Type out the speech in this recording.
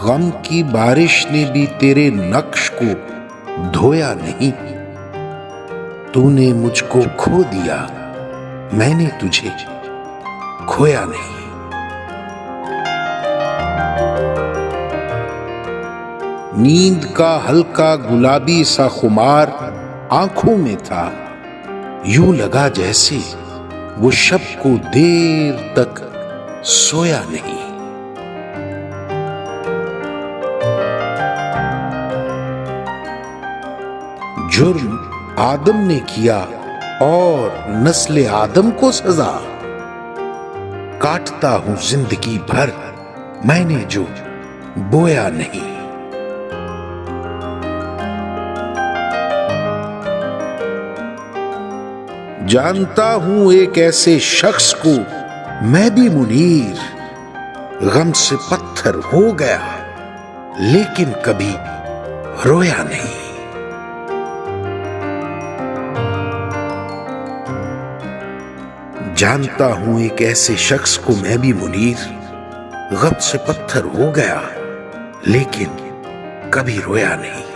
गम की बारिश ने भी तेरे नक्श को धोया नहीं। तूने मुझको खो दिया, मैंने तुझे खोया नहीं। नींद का हल्का गुलाबी सा खुमार आंखों में था, यूं लगा जैसे वो शब को देर तक सोया नहीं। जुर्म आदम ने किया और नस्ले आदम को सजा। काटता हूं जिंदगी भर मैंने जो बोया नहीं। जानता हूं एक ऐसे शख्स को मैं भी मुनीर, गम से पत्थर हो गया लेकिन कभी रोया नहीं। जानता हूं एक ऐसे शख्स को मैं भी मुनीर, गम से पत्थर हो गया लेकिन कभी रोया नहीं।